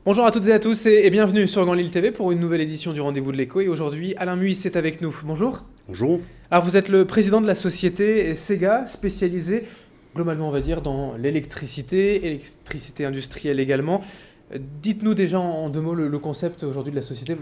Bonjour à toutes et à tous et bienvenue sur Grand Lille TV pour une nouvelle édition du Rendez-vous de l'écho. Et aujourd'hui, Alain Muis est avec nous. Bonjour. Bonjour. Alors vous êtes le président de la société Sega, spécialisée globalement on va dire dans l'électricité, électricité industrielle également. Dites-nous déjà en deux mots le concept aujourd'hui de la société,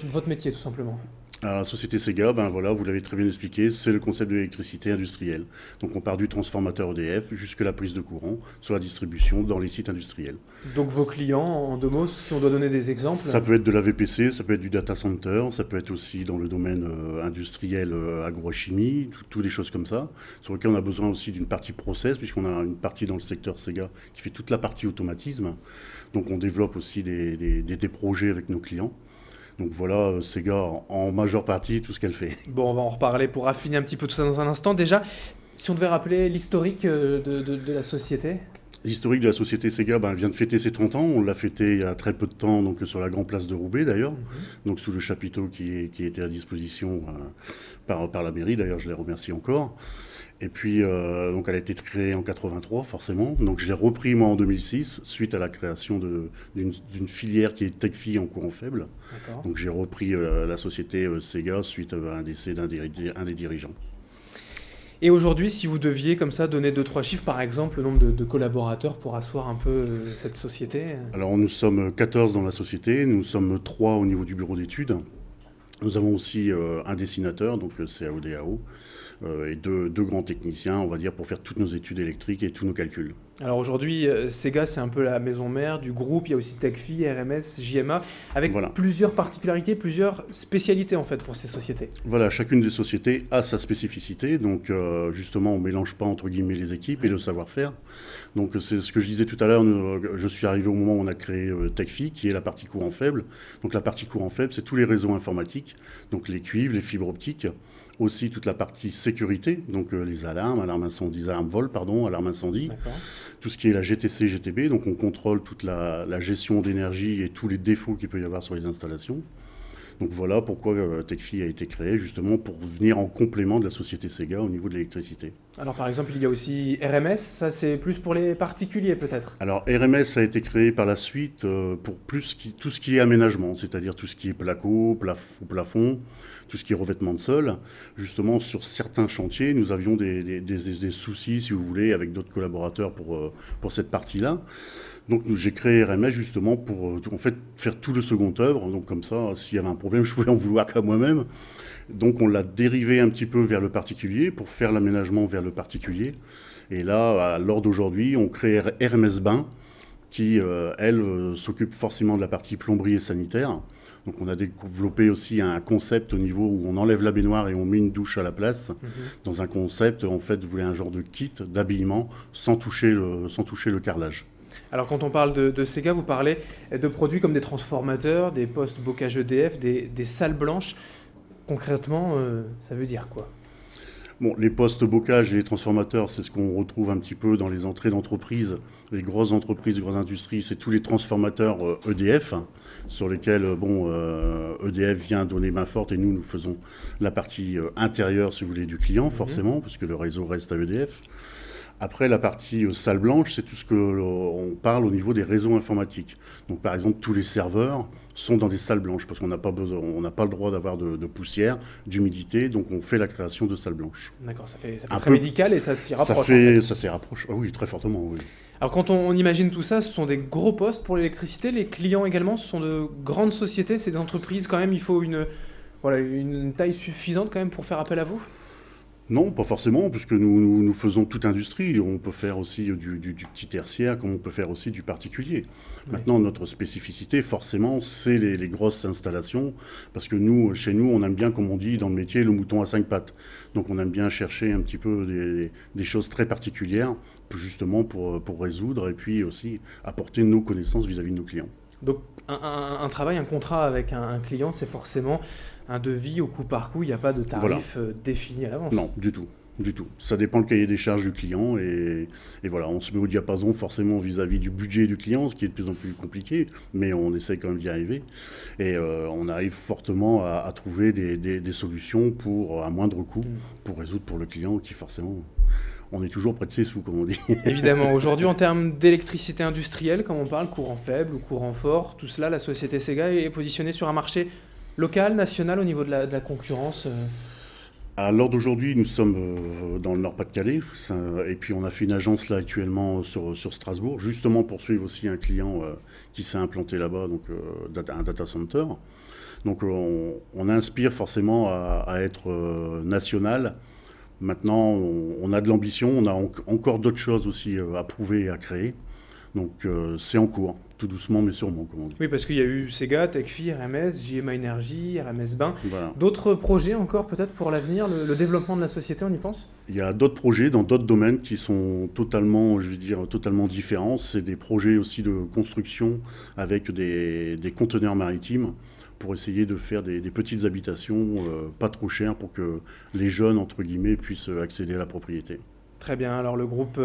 votre métier tout simplement. Alors, la société Sega, ben voilà, vous l'avez très bien expliqué, c'est le concept de l'électricité industrielle. Donc on part du transformateur EDF jusqu'à la prise de courant sur la distribution dans les sites industriels. Donc vos clients, en deux mots, si on doit donner des exemples. Ça peut être de la VPC, ça peut être du data center, ça peut être aussi dans le domaine industriel, agrochimie, toutes des choses comme ça, sur lesquelles on a besoin aussi d'une partie process, puisqu'on a une partie dans le secteur Sega qui fait toute la partie automatisme. Donc on développe aussi des projets avec nos clients. Donc voilà, Sega en majeure partie tout ce qu'elle fait. Bon, on va en reparler pour affiner un petit peu tout ça dans un instant. Déjà, si on devait rappeler l'historique de la société. L'historique de la société Sega vient de fêter ses 30 ans. On l'a fêté il y a très peu de temps, donc sur la grande place de Roubaix d'ailleurs, donc sous le chapiteau qui était à disposition par la mairie. D'ailleurs, je les remercie encore. Et puis, donc elle a été créée en 83, forcément. Donc je l'ai repris moi en 2006, suite à la création d'une filière qui est TechFi en courant faible. Donc j'ai repris la société Sega suite à un décès d'un des dirigeants. Et aujourd'hui, si vous deviez comme ça donner 2-3 chiffres, par exemple, le nombre de collaborateurs pour asseoir un peu cette société. Alors nous sommes 14 dans la société, nous sommes 3 au niveau du bureau d'études. Nous avons aussi un dessinateur, donc CAO-DAO, et deux grands techniciens, on va dire, pour faire toutes nos études électriques et tous nos calculs. Alors aujourd'hui, Sega, c'est un peu la maison mère du groupe. Il y a aussi TechFi, RMS, JMA, avec Voilà. plusieurs particularités, plusieurs spécialités en fait pour ces sociétés. Voilà, chacune des sociétés a sa spécificité, donc justement on ne mélange pas entre guillemets les équipes et le savoir-faire. Donc c'est ce que je disais tout à l'heure, je suis arrivé au moment où on a créé TechFi, qui est la partie courant faible. Donc la partie courant faible, c'est tous les réseaux informatiques, donc les cuivres, les fibres optiques, aussi toute la partie sécurité, donc les alarmes, alarmes incendie, alarmes incendie, tout ce qui est la GTC, GTB, donc on contrôle toute la gestion d'énergie et tous les défauts qu'il peut y avoir sur les installations. Donc voilà pourquoi TechFi a été créé, justement pour venir en complément de la société Sega au niveau de l'électricité. Alors par exemple, il y a aussi RMS, ça c'est plus pour les particuliers peut-être. Alors RMS a été créé par la suite pour tout ce qui est aménagement, c'est-à-dire tout ce qui est placo, plafond, tout ce qui est revêtement de sol. Justement, sur certains chantiers, nous avions des soucis, si vous voulez, avec d'autres collaborateurs pour cette partie-là. Donc j'ai créé RMS justement pour en fait, faire tout le second œuvre. Donc comme ça, s'il y avait un problème, je pouvais en vouloir qu'à moi-même. Donc on l'a dérivé un petit peu vers le particulier pour faire l'aménagement vers le particulier. Et là, à l'heure d'aujourd'hui, on crée RMS Bain qui, elle, s'occupe forcément de la partie plomberie et sanitaire. Donc on a développé aussi un concept au niveau où on enlève la baignoire et on met une douche à la place. Dans un concept, en fait, vous voulez un genre de kit d'habillement sans toucher le carrelage. Alors quand on parle de Sega, vous parlez de produits comme des transformateurs, des postes bocage EDF, des salles blanches. Concrètement, ça veut dire quoi? Bon, les postes bocage et les transformateurs, c'est ce qu'on retrouve un petit peu dans les entrées d'entreprises. Les grosses entreprises, les grosses industries, c'est tous les transformateurs EDF, sur lesquels EDF vient donner main forte et nous faisons la partie intérieure, si vous voulez, du client, forcément, parce que le réseau reste à EDF. Après, la partie salle blanche, c'est tout ce qu'on parle au niveau des réseaux informatiques. Donc, par exemple, tous les serveurs sont dans des salles blanches parce qu'on n'a pas le droit d'avoir de poussière, d'humidité. Donc, on fait la création de salles blanches. D'accord, ça fait très médical et ça s'y rapproche. Ça s'y rapproche, oui, très fortement, oui. Alors, quand on imagine tout ça, ce sont des gros postes pour l'électricité. Les clients également, ce sont de grandes sociétés, c'est des entreprises quand même. Il faut une taille suffisante quand même pour faire appel à vous? Non, pas forcément, puisque nous faisons toute industrie. On peut faire aussi du petit tertiaire, comme on peut faire aussi du particulier. Maintenant, notre spécificité, forcément, c'est les grosses installations, parce que chez nous, on aime bien, comme on dit dans le métier, le mouton à 5 pattes. Donc on aime bien chercher un petit peu des choses très particulières, justement pour résoudre et puis aussi apporter nos connaissances vis-à-vis de nos clients. Donc un travail, un contrat avec un client, c'est forcément un devis au coup par coup, il n'y a pas de tarif défini à l'avance. Non, du tout. Du tout. Ça dépend le cahier des charges du client et voilà, on se met au diapason forcément vis-à-vis du budget du client, ce qui est de plus en plus compliqué, mais on essaie quand même d'y arriver. Et on arrive fortement à trouver des solutions à moindre coût pour résoudre pour le client qui forcément on est toujours près de ses sous, comme on dit. Évidemment, aujourd'hui, en termes d'électricité industrielle, comme on parle, courant faible ou courant fort, tout cela, la société Sega est positionnée sur un marché local, national, au niveau de la concurrence. À l'heure d'aujourd'hui, nous sommes dans le Nord-Pas-de-Calais, et puis on a fait une agence là actuellement sur Strasbourg, justement pour suivre aussi un client qui s'est implanté là-bas, donc un data center. Donc on inspire forcément à être national. Maintenant, on a de l'ambition, on a encore d'autres choses aussi à prouver et à créer. Donc c'est en cours, tout doucement mais sûrement, comme on dit. Oui, parce qu'il y a eu Sega, Techfi, RMS, JMA Energy, RMS Bain. Voilà. D'autres projets encore peut-être pour l'avenir, le développement de la société, on y pense? Il y a d'autres projets dans d'autres domaines qui sont totalement, je veux dire, totalement différents. C'est des projets aussi de construction avec des conteneurs maritimes pour essayer de faire des petites habitations pas trop chères pour que les jeunes, entre guillemets, puissent accéder à la propriété. Très bien, alors le groupe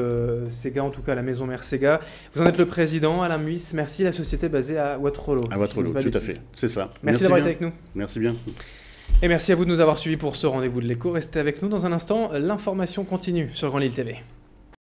Sega, en tout cas la maison mère Sega, vous en êtes le président, Alain Muis, merci, la société basée à Waterloo. À Waterloo, tout à fait, c'est ça. Merci d'avoir été avec nous. Merci bien. Et merci à vous de nous avoir suivis pour ce rendez-vous de l'écho. Restez avec nous dans un instant, l'information continue sur Grand Lille TV.